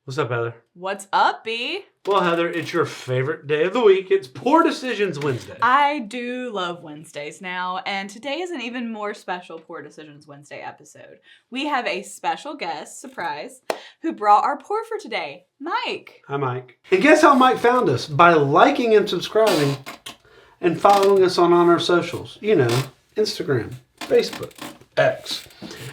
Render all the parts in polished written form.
What's up, Heather? What's up, B? Well, Heather, it's your favorite day of the week. It's Poor Decisions Wednesday. I do love Wednesdays now, and today is an even more special Poor Decisions Wednesday episode. We have a special guest, surprise, who brought our pour for today, Mike. Hi, Mike. And guess how Mike found us? By liking and subscribing and following us on our socials. You know, Instagram, Facebook, X.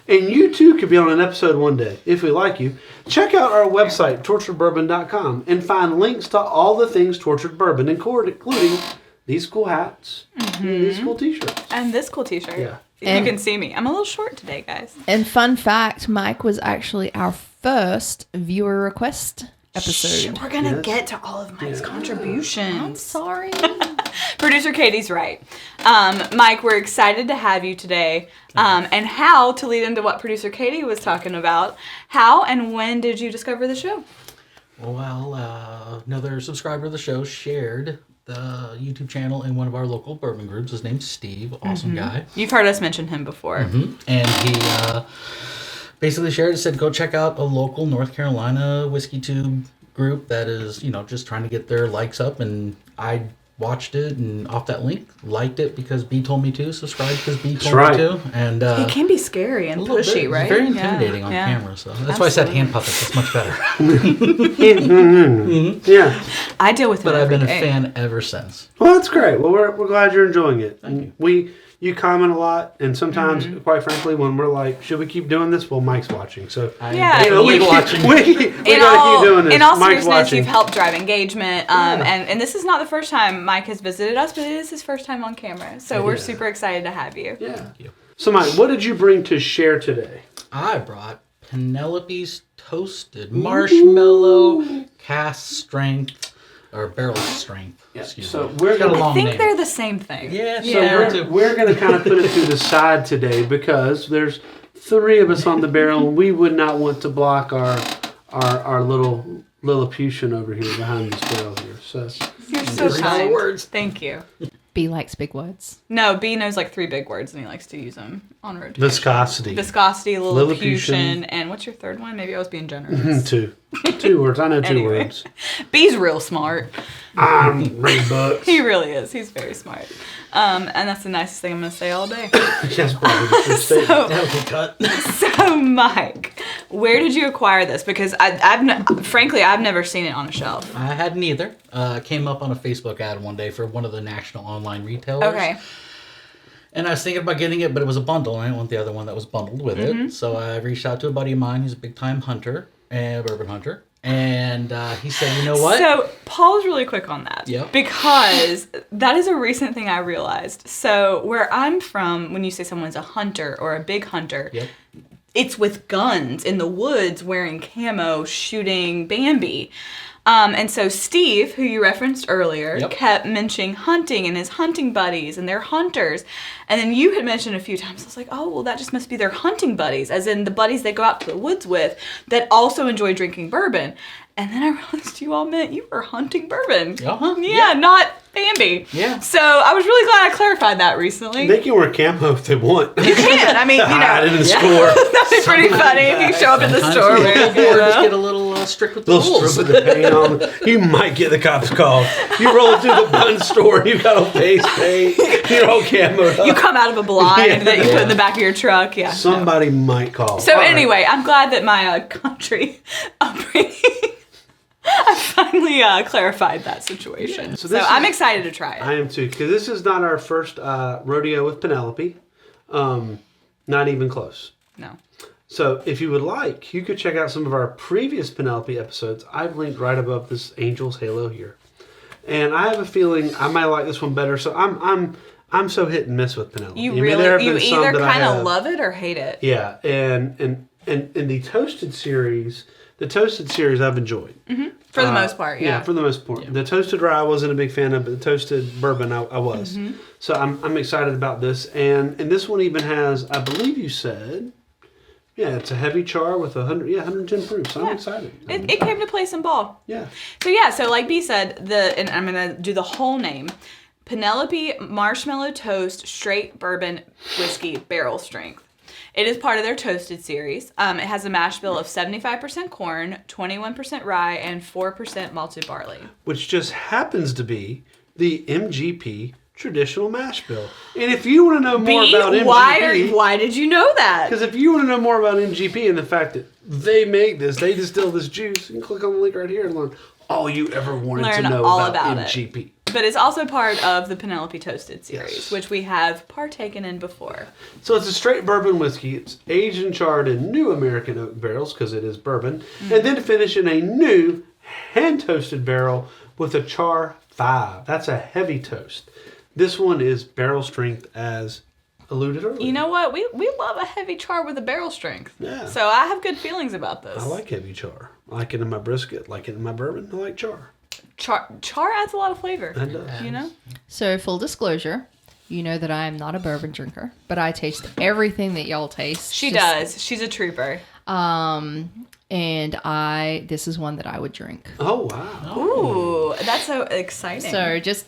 And you too could be on an episode one day. If we like you, check out our website, torturedbourbon.com, and find links to all the things Tortured Bourbon, including these cool hats and these cool t-shirts. And this cool t-shirt. Yeah. You can see me. I'm a little short today, guys. And fun fact, Mike was actually our first viewer request episode. We're going to get to all of Mike's contributions. I'm sorry. Producer Katie's right. Mike, we're excited to have you today. And how, to lead into what producer Katie was talking about, how and when did you discover the show? Well, another subscriber of the show shared the YouTube channel in one of our local bourbon groups. His name's Steve. Awesome guy. You've heard us mention him before. And he basically shared and said, go check out a local North Carolina whiskey tube group that is, just trying to get their likes up. And I watched it and off that link, liked it because B told me to, subscribed because B told me to. And it can be scary and pushy, bit. right? It's very intimidating on camera. So that's why I said hand puppets. It's much better. Yeah. I deal with it. But I've been a fan ever since. Well, that's great. Well, we're glad you're enjoying it. Thank you. You comment a lot, and sometimes, quite frankly, when we're like, should we keep doing this? Well, Mike's watching. So, I'm we gotta keep doing this. In all Mike's seriousness, watching. you've helped drive engagement. And this is not the first time Mike has visited us, but it is his first time on camera. So we're super excited to have you. Yeah. Thank you. So, Mike, what did you bring to share today? I brought Penelope's Toasted Marshmallow Cask Strength, or Barrel Strength. Excuse So me. we're Got a gonna, long I think name. they're the same thing. Yeah, so we're going to kind of put it to the side today because there's three of us on the barrel, and we would not want to block our little Lilliputian over here behind this barrel here. So You're so Three kind. words. Thank you. B likes big words. No, B knows like 3 big words and he likes to use them on rotation. viscosity. Viscosity, Lilliputian, Lilliputian. and what's your third one? Maybe I was being generous. Two words. I know two Anyway. words. B's real smart. I'm reading books. He really is. He's very smart. And that's the nicest thing I'm going to say all day. Yes, probably. That'll be cut. So, Mike, where did you acquire this? Because frankly, I've never seen it on a shelf. I hadn't either. Came up on a Facebook ad one day for one of the national online retailers. Okay. And I was thinking about getting it, but it was a bundle, and I didn't want the other one that was bundled with it. So I reached out to a buddy of mine who's a big-time hunter, and bourbon hunter. And he said, you know what? So, pause really quick on that. Yep. Because that is a recent thing I realized. So, where I'm from, when you say someone's a hunter or a big hunter, it's with guns in the woods wearing camo shooting Bambi. And so Steve, who you referenced earlier, kept mentioning hunting and his hunting buddies and they're hunters. And then you had mentioned a few times, I was like, oh, well, that just must be their hunting buddies, as in the buddies they go out to the woods with that also enjoy drinking bourbon. And then I realized you all meant you were hunting bourbon. Yeah, not Bambi. Yeah. So I was really glad I clarified that recently. They can wear camo if they want. You can. I mean, Hide in the store. That'd be pretty funny if you show up at the store wearing Just get a little strict with the Little rules. strip of the paint on. You might get the cops called. You roll through the bun store, you got a face paint, you're all camoed up. You come out of a blind that you put in the back of your truck. Yeah. Somebody might call. So All right. anyway, I'm glad that my country upbringing, I finally clarified that situation. Yeah. So I'm excited to try it. I am too, because this is not our first rodeo with Penelope. Not even close. No. So if you would like, you could check out some of our previous Penelope episodes. I've linked right above this Angel's Halo here. And I have a feeling I might like this one better. So I'm so hit and miss with Penelope. You I mean, really, there have you been some either that I kind of have- love it or hate it. Yeah, and the Toasted series I've enjoyed. For the most part, yeah. For the most part. Yeah. The Toasted Rye I wasn't a big fan of, but the Toasted Bourbon I was. So I'm excited about this. And this one even has, I believe you said, it's a heavy char with 110 proof. So I'm excited. It came to play some ball. Yeah. So like B said, and I'm going to do the whole name, Penelope Marshmallow Toast Straight Bourbon Whiskey Barrel Strength. It is part of their toasted series. It has a mash bill of 75% corn, 21% rye, and 4% malted barley. Which just happens to be the MGP traditional mash bill. And if you want to know more about MGP... Why did you know that? Because if you want to know more about MGP and the fact that they make this, they distill this juice, you can click on the link right here and learn all you ever wanted to know about MGP. But it's also part of the Penelope Toasted series, Yes. which we have partaken in before. So it's a straight bourbon whiskey. It's aged and charred in new American oak barrels, because it is bourbon, and then finished in a new hand-toasted barrel with a char 5. That's a heavy toast. This one is barrel strength, as alluded earlier. You know what? We love a heavy char with a barrel strength. Yeah. So I have good feelings about this. I like heavy char. I like it in my brisket. I like it in my bourbon. I like char. Char adds a lot of flavor. It does. You know? So, full disclosure, you know that I am not a bourbon drinker, but I taste everything that y'all taste. She does. She's a trooper. And this is one that I would drink. Oh, wow. Ooh, that's so exciting. So, just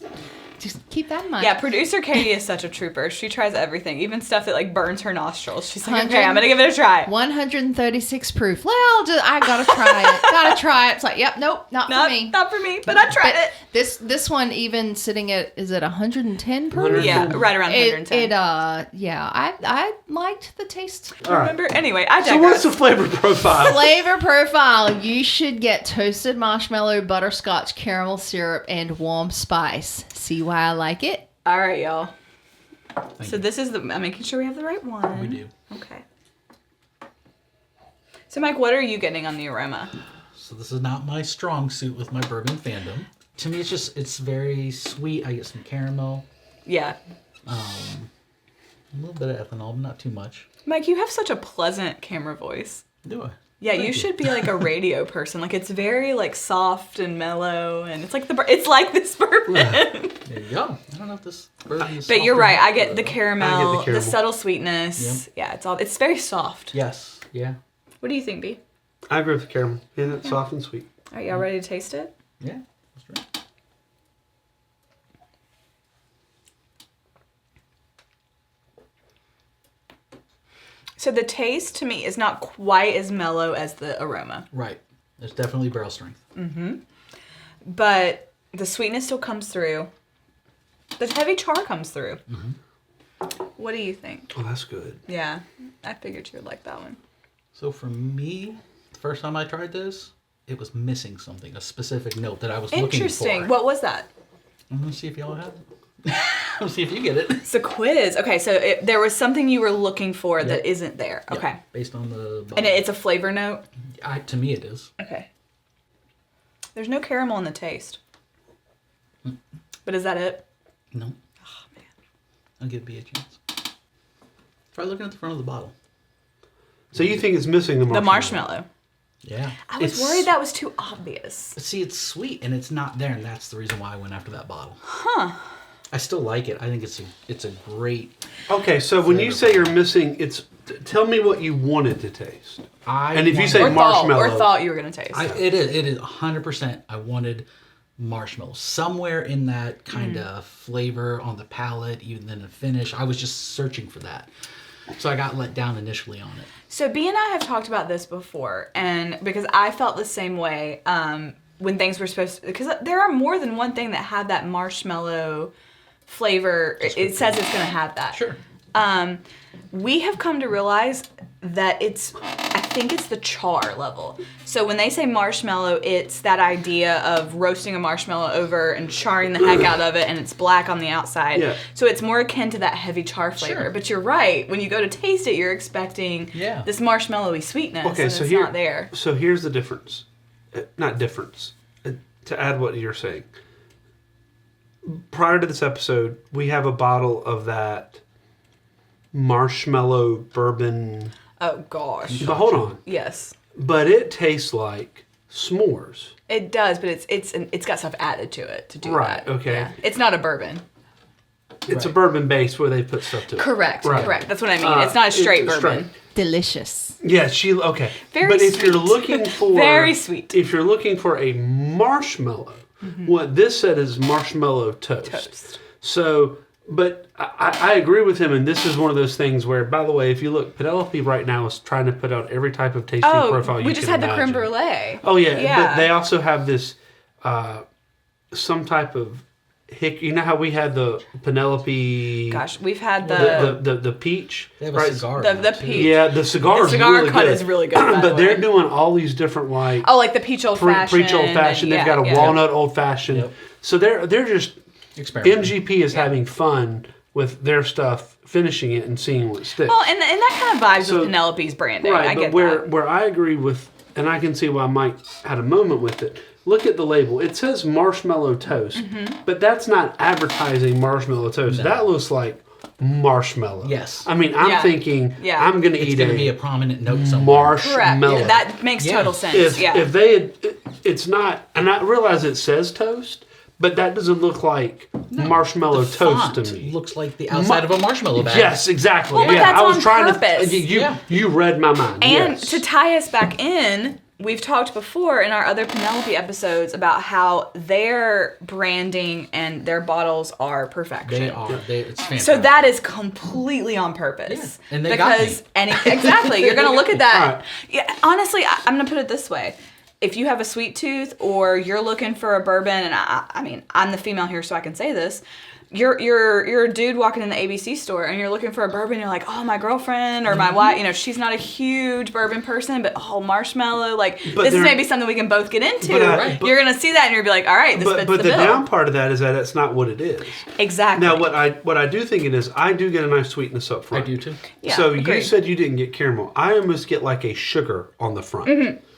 keep that in mind. Yeah, producer Katie is such a trooper. She tries everything, even stuff that like burns her nostrils. She's like, okay, I'm gonna give it a try. 136 proof. Well, I gotta try it. Gotta try it. It's like, yep, nope, not for me. Not for me, but I tried it. This one even sitting at, is it 110 proof? Yeah, right around 110. I liked the taste. All right. Remember? Anyway, I digress. So what's the flavor profile? Flavor profile. You should get toasted marshmallow, butterscotch, caramel syrup, and warm spice. See why I like it? All right, y'all. Thank So you. this is I'm making sure we have the right one. We do. Okay. So Mike, what are you getting on the aroma? So this is not my strong suit with my bourbon fandom. To me, it's very sweet. I get some caramel, Yeah. a little bit of ethanol, but not too much. Mike, you have such a pleasant camera voice. Do I? Yeah, Thank you you. should be like a radio person. Like it's very like soft and mellow, and it's like it's like this bourbon. There you go. I don't know if this bourbon is But you're soft or right. not, I get the but- caramel, the caramel. subtle sweetness. Yeah, it's very soft. Yes. Yeah. What do you think, B? I agree with the caramel. Yeah, it's soft and sweet. Are y'all ready to taste it? Yeah. That's right. So the taste to me is not quite as mellow as the aroma, Right. It's definitely barrel strength. but the sweetness still comes through. The heavy char comes through. What do you think? Oh, that's good. Yeah, I figured you would like that one. So for me, the first time I tried this, it was missing something, a specific note that I was looking for. Interesting. What was that? I'm gonna see if y'all have it. Let's see if you get it. It's a quiz. Okay, so there was something you were looking for that Yep. isn't there. Yeah, Okay. based on the bottle. And it's a flavor note? To me, it is. Okay. There's no caramel in the taste. But is that it? No. Oh, man. I'll give B a chance. Try looking at the front of the bottle. So you think it's missing the marshmallow? The marshmallow. Yeah. I was It's- worried that was too obvious. But see, it's sweet and it's not there, and that's the reason why I went after that bottle. Huh. I still like it. I think it's a great. Okay, so when you say you're missing, tell me what you wanted to taste. And if you say Or marshmallow, thought you were going to taste. It is 100%. I wanted marshmallow somewhere in that kind of flavor on the palate, even in the finish. I was just searching for that, so I got let down initially on it. So B and I have talked about this before, and because I felt the same way when things were supposed to, because there are more than one thing that have that marshmallow flavor. It says it's going to have that. Sure. We have come to realize that I think it's the char level. So when they say marshmallow, it's that idea of roasting a marshmallow over and charring the heck out of it, and it's black on the outside. Yeah. So it's more akin to that heavy char flavor. Sure. But you're right. When you go to taste it, you're expecting this marshmallowy sweetness, okay, and so it's here, not there. So here's the difference. Not difference. To add what you're saying. Prior to this episode, we have a bottle of that marshmallow bourbon. Oh gosh. But hold on. Yes. But it tastes like s'mores. It does, but it's got stuff added to it to do Right, that. okay. Yeah. It's not a bourbon. It's a Right. bourbon base where they put stuff to it. Correct. Right. Correct. That's what I mean. It's not a straight it's bourbon. Delicious. Yeah, okay. Very but if you're sweet. looking for Very sweet. If you're looking for a marshmallow, what this said is marshmallow toast. Toast. So But I agree with him, and this is one of those things where, by the way, if you look, Penelope right now is trying to put out every type of tasting profile you can imagine. We just had the creme brulee. Oh, yeah. But they also have this, some type of, you know how we had the Penelope... Gosh, we've had the peach. They have a cigar. The peach. Yeah, the cigar really cut is really good, but they're doing all these different, like... Oh, like the peach old fashioned. Peach old fashioned. They've got a walnut old fashioned. Yep. So they're just... MGP is having fun with their stuff, finishing it and seeing what sticks. Well, and that kind of vibes with Penelope's branding. Right, I get but where I agree with, and I can see why Mike had a moment with it. Look at the label. It says marshmallow toast, but that's not advertising marshmallow toast. No. That looks like marshmallow. Yes. I mean, I'm thinking I'm going to eat going to be a prominent note somewhere. Marshmallow. Correct. That makes total sense. If they had, it's not, and I realize it says toast, but that doesn't look like marshmallow toast to me. It looks like the outside of a marshmallow bag. Yes, exactly. Well, but that's on purpose. You read my mind. And to tie us back in, we've talked before in our other Penelope episodes about how their branding and their bottles are perfection. They are. It's fantastic. So that is completely on purpose. Yeah. And they got me. Exactly. You're going to look at that. Right. Yeah, honestly, I'm going to put it this way. If you have a sweet tooth or you're looking for a bourbon, and I mean, I'm the female here, so I can say this. You're a dude walking in the ABC store and you're looking for a bourbon. You're like, oh, my girlfriend or my wife, she's not a huge bourbon person, but marshmallow, this is maybe something we can both get into. You're gonna see that and you're gonna be like, all right, this fits the bill. But the down part of that is that it's not what it is. Exactly. Now, what I do think it is, I do get a nice sweetness up front. I do too. Yeah, so agreed. You said you didn't get caramel. I almost get like a sugar on the front.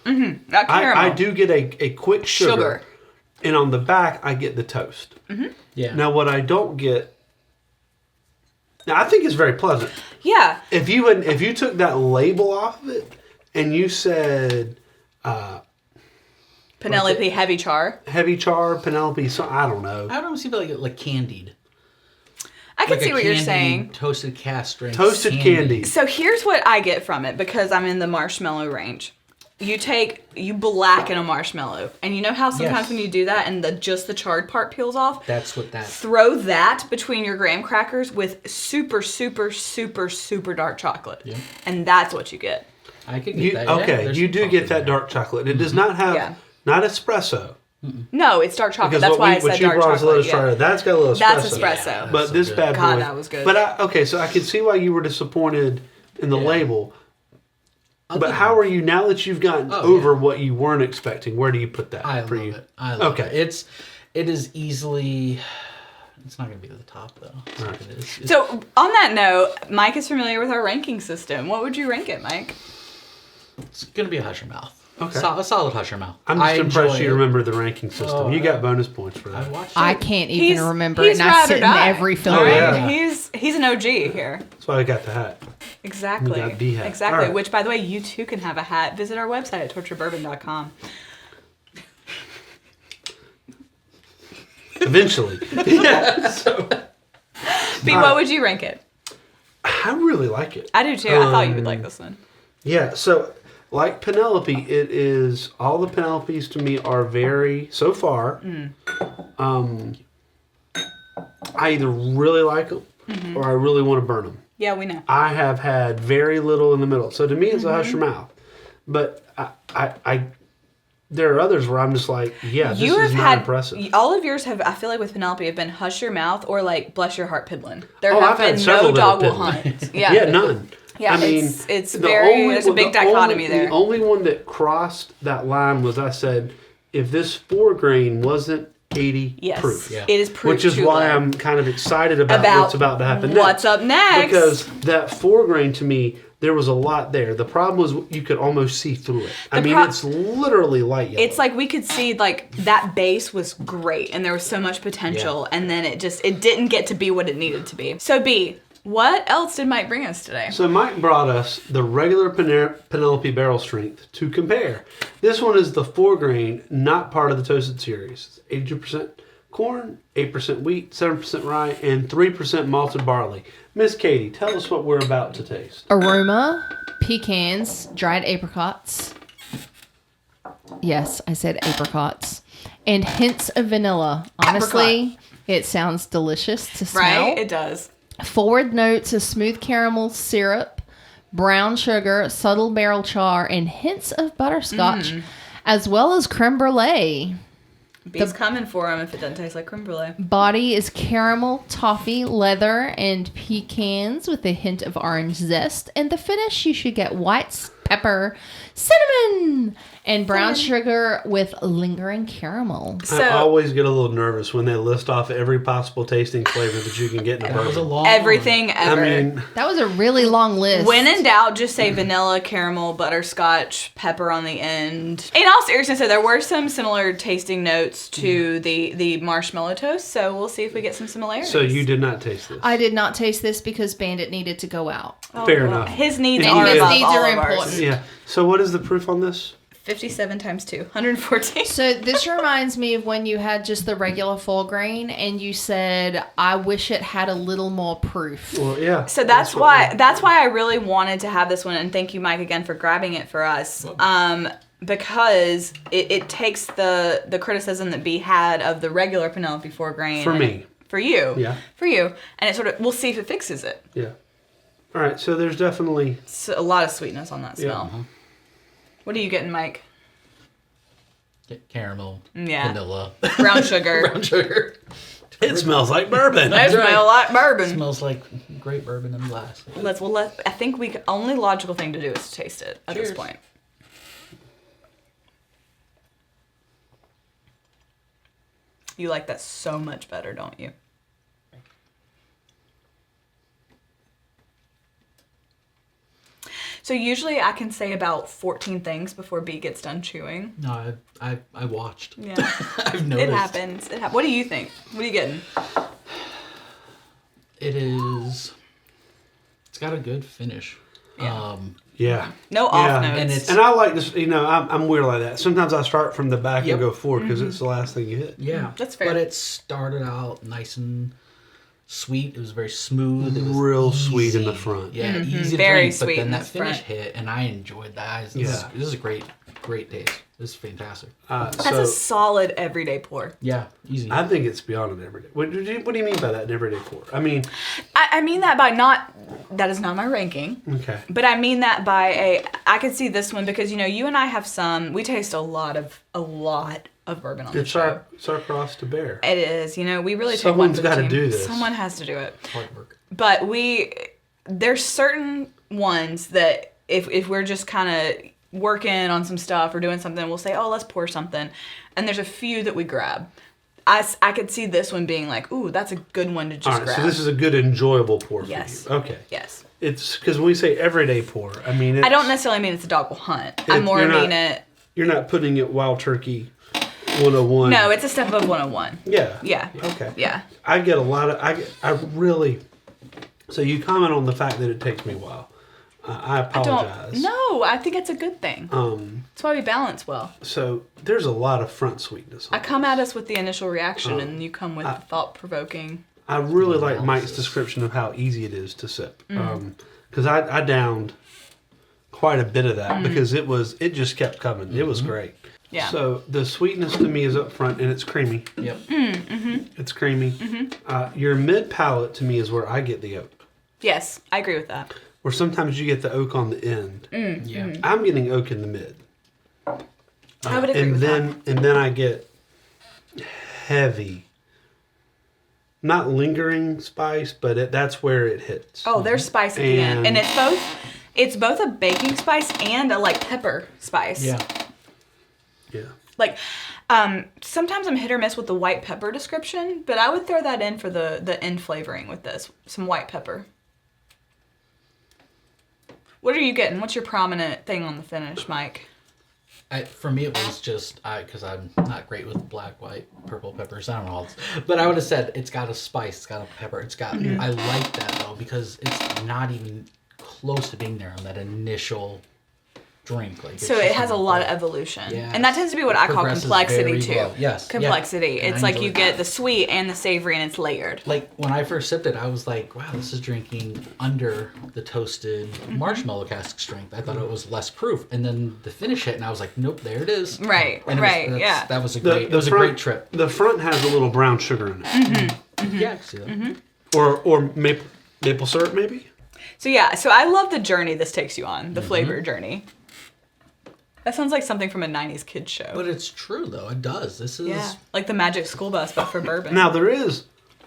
Not caramel. I do get a quick sugar. And on the back, I get the toast. Yeah. Now, what I don't get... Now, I think it's very pleasant. Yeah. If you took that label off of it and you said... Penelope Heavy Char. Heavy Char, Penelope... So, I don't know. I don't see like candied. I can see what you're saying. Toasted cast strength. Toasted candy. So here's what I get from it because I'm in the marshmallow range. You blacken a marshmallow, and you know how sometimes when you do that and just the charred part peels off? That's what that... Throw that between your graham crackers with super, super, super, super dark chocolate. Yeah. And that's what you get. I could get that. Okay, you do get that dark chocolate. It does not have... Not espresso. No, it's dark chocolate. Because that's why I said dark chocolate. That's got a little espresso. That's espresso. Yeah, but this bad boy... God, that was good. But so I can see why you were disappointed in the label. But how are you now that you've gotten over what you weren't expecting? Where do you put that? I love it. I love it. It is easily. It's not going to be at the top though. Right. So on that note, Mike is familiar with our ranking system. What would you rank it, Mike? It's going to be a hush your mouth. Okay. A solid hush your mouth. I'm just impressed you remember the ranking system. You got bonus points for that. I can't even remember it, and I sit in every film. Oh, yeah. He's an OG here. That's why I got the hat. Exactly. You got the hat. Exactly. Right. Which, by the way, you too can have a hat. Visit our website at torturebourbon.com. Eventually. B, what would you rank it? I really like it. I do too. I thought you would like this one. Yeah. So, like Penelope, it is... All the Penelopes to me are very... So far, I either really like them or I really want to burn them. Yeah, we know. I have had very little in the middle. So to me, it's a hush your mouth. But I there are others where I'm just like, yeah, this is not impressive. All of yours have, I feel like with Penelope, have been hush your mouth or like bless your heart piddlin'. There I've have had been several no dog will that have hunt. Yeah, none. Yeah, I mean, it's very, there's a big dichotomy there. The only one that crossed that line was I said, if this 4 grain wasn't 80 proof. It is proof. Which is why I'm kind of excited about what's about to happen next. What's up next? Because that 4 grain to me, there was a lot there. The problem was you could almost see through it. It's literally light yellow. It's like we could see like that base was great and there was so much potential and then it didn't get to be what it needed to be. So B, what else did Mike bring us today? So Mike brought us the regular Penelope barrel strength to compare. This one is the 4 grain, not part of the toasted series. It's 82% corn, 8% wheat, 7% rye, and 3% malted barley. Miss Katie, tell us what we're about to taste. Aroma, pecans, dried apricots. Yes, I said apricots. And hints of vanilla. Honestly, It sounds delicious to smell. Right? It does. Forward notes of smooth caramel syrup, brown sugar, subtle barrel char, and hints of butterscotch, as well as creme brulee. Bee's coming for him if it doesn't taste like creme brulee. Body is caramel, toffee, leather, and pecans with a hint of orange zest. And the finish, you should get white pepper, cinnamon, and brown sugar with lingering caramel. I always get a little nervous when they list off every possible tasting flavor that you can get in a That was a bourbon. long Everything ever. I mean, That was a really long list. When in doubt, just say vanilla, caramel, butterscotch, pepper on the end. In all seriousness, so there were some similar tasting notes to the marshmallow toast, so we'll see if we get some similarities. so you did not taste this. I did not taste this because Bandit needed to go out. Fair enough. His needs And are his above needs all are of ours. important. Yeah. So what is the proof on this? 57 times 2, 114. So this reminds me of when you had just the regular full grain and you said, I wish it had a little more proof. Well, yeah. So that's why I really wanted to have this one, and thank you, Mike, again for grabbing it for us. Because it takes the criticism that B had of the regular Penelope 4 grain. For me. For you. Yeah. For you. And it sort of, we'll see if it fixes it. Yeah. All right. So there's definitely. It's a lot of sweetness on that smell. Yeah. What are you getting, Mike? Get caramel, Yeah. vanilla, Brown sugar. brown sugar. It smells like bourbon. They smell like It bourbon. smells like great bourbon in glass. I think only logical thing to do is to taste it at this Cheers. point. You like that so much better, don't you? So usually I can say about 14 things before B gets done chewing. No, I watched. Yeah. I've noticed. It happens. What are you think? What are you getting? It is. It's got a good finish. Yeah. Yeah. No off Yeah. notes. And it's- And I like this. I'm weird like that. Sometimes I start from the back Yep. and go forward because it's the last thing you hit. Yeah, That's fair. But it started out nice and sweet. It was very smooth. It was Real sweet in the easy. front. Yeah, easy to Very drink. sweet But then in that the finish front. hit, and I enjoyed that. This is a great taste. This is fantastic. That's So a solid everyday pour. Yeah, easy. I think it's beyond an everyday. What do you mean by that, an everyday pour? I mean, I mean that by that is not my ranking. okay. But I mean that by I could see this one because you and I have we taste a lot of bourbon on the It's show. our cross to bear. It is, we really take Someone's one for the gotta team. do this. Someone has to do it. Hard work. But there's certain ones that if we're just kind of working on some stuff or doing something, we'll say, oh, let's pour something. And there's a few that we grab. I could see this one being like, ooh, that's a good one to just All right, grab. so this is a good enjoyable pour Yes. for you. Okay. Yes. It's because when we say everyday pour, I mean I don't necessarily mean it's a dog will hunt. I more you're mean not- it. You're not putting it wild turkey 101. No, it's a step above 101. Yeah. Yeah. Okay. Yeah. I get a lot of I really. So you comment on the fact that it takes me a while. I apologize. No, I think it's a good thing. That's why we balance well. So there's a lot of front sweetness. I come at us with the initial reaction, and you come with the thought-provoking. I really like Mike's description of how easy it is to sip. Because I downed quite a bit of that because it just kept coming. It was great. Yeah. So the sweetness to me is up front and it's creamy. Yep. It's creamy. Your mid palate to me is where I get the oak. Yes, I agree with that. Or sometimes you get the oak on the end. Yeah. I'm getting oak in the mid. I would agree and with then that. and then I get heavy, not lingering spice, but that's where it hits. Oh, there's spice at the end, And- and it's both a baking spice and a pepper spice. Yeah. Yeah. Sometimes I'm hit or miss with the white pepper description, but I would throw that in for the end flavoring with this. Some white pepper. What are you getting? What's your prominent thing on the finish, Mike? For me, it was just because I'm not great with black, white, purple peppers. I don't know all this, but I would have said it's got a spice, it's got a pepper, it's got. I like that though because it's not even close to being there on that initial drink. It's So it just has a like, lot of evolution. Yes. And that tends to be what I call Progresses complexity very too. well. Yes. Yeah. Complexity. And It's I like you enjoyed get that. the sweet and the savory and it's layered. Like when I first sipped it, I was like, "Wow, this is drinking under the toasted marshmallow cask strength." I thought it was less proof, and then the finish hit, and I was like, "Nope, there it is." Right, And right, yeah. That was a great. It was a front, great trip. The front has a little brown sugar in it. Yeah, I can see that. Or maple syrup, maybe? So yeah, so I love the journey this takes you on, the flavor journey. That sounds like something from a 90s kids show. But it's true, though. It does. This is... Like the Magic School Bus, but for bourbon. Now, there is,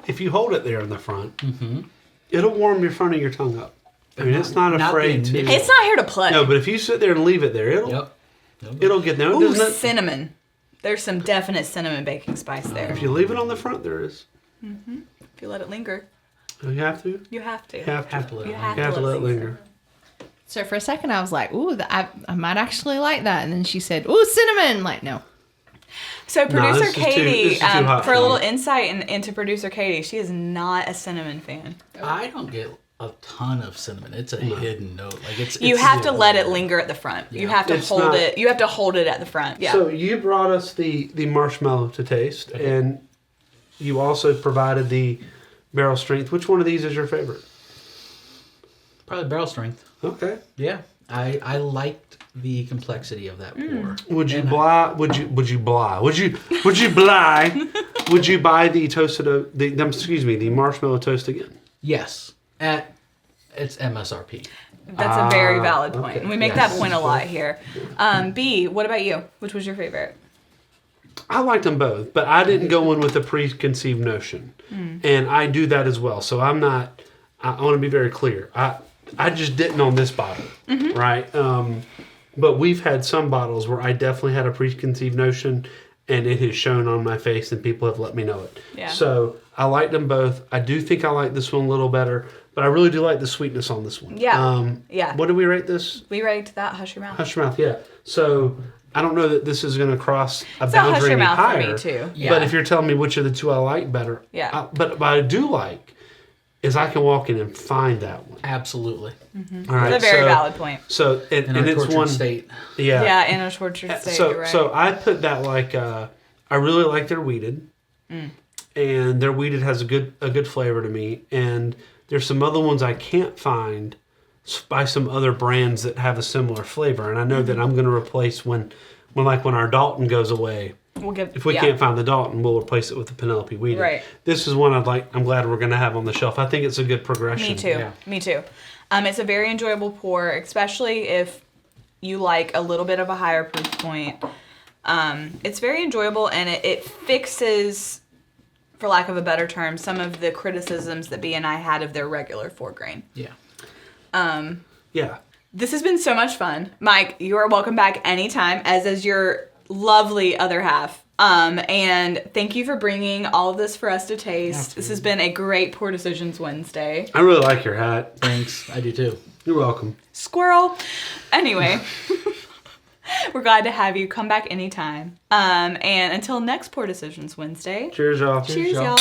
if you hold it there in the front, it'll warm your front of your tongue up. I mean, it's not afraid to... It's not here to play. No, but if you sit there and leave it there, it'll get there. Ooh, Doesn't it? cinnamon. There's some definite cinnamon baking spice there. If you leave it on the front, there is. If you let it linger. You have to? You have to. You have to. Have to let it You linger. You have to let it linger. So for a second, I was like, ooh, I might actually like that. And then she said, ooh, cinnamon. I'm like, no. So producer this is too Katie, hot for a for little me. insight into producer Katie, she is not a cinnamon fan. I don't get a ton of cinnamon. It's a hidden note. Like You have to let it linger at the front. You have to It's hold not- it. You have to hold it at the front. Yeah. So you brought us the marshmallow to taste, and you also provided the barrel strength. Which one of these is your favorite? Probably barrel strength. Okay. Yeah. I liked the complexity of that pour. Would you buy the toasted the marshmallow toast again? Yes. At its MSRP. That's a very valid point. okay. And we make Yes. that point a lot here. B, what about you? Which was your favorite? I liked them both, but I didn't go in with a preconceived notion, and I do that as well. So I'm not. I want to be very clear. I just didn't on this bottle, right? But we've had some bottles where I definitely had a preconceived notion, and it has shown on my face, and people have let me know it. Yeah. So I liked them both. I do think I like this one a little better, but I really do like the sweetness on this one. Yeah. Yeah. What do we rate this? We ranked that Hush Your Mouth. Hush Your Mouth, yeah. So I don't know that this is going to cross a It's a Hush boundary Your any Mouth for higher. me, too. Yeah. But if you're telling me which of the two I like better, Yeah. but what I do like is I can walk in and find that one. Absolutely. All right, That's a very valid point. So In and our it's tortured one state. yeah. Yeah, in a tortured state, So you're right. so I put that like I really like their weeded, and their weeded has a good flavor to me. And there's some other ones I can't find by some other brands that have a similar flavor. And I know that I'm going to replace when our Dalton goes away. we'll give, If we can't find the Dalton, we'll replace it with the Penelope weeded. Right. This is one I'm glad we're going to have on the shelf. I think it's a good progression. Me too. Yeah. Me too. It's a very enjoyable pour, especially if you like a little bit of a higher proof point. It's very enjoyable, and it fixes, for lack of a better term, some of the criticisms that B and I had of their regular 4-grain. Yeah. Yeah. This has been so much fun. Mike, you are welcome back anytime, as is your lovely other half. And thank you for bringing all of this for us to taste. Absolutely. This has been a great Pour Decisions Wednesday. I really like your hat. Thanks. I do too. You're welcome. Squirrel. Anyway, we're glad to have you. Come back anytime. And until next Pour Decisions Wednesday. Cheers, y'all. Cheers, y'all. y'all.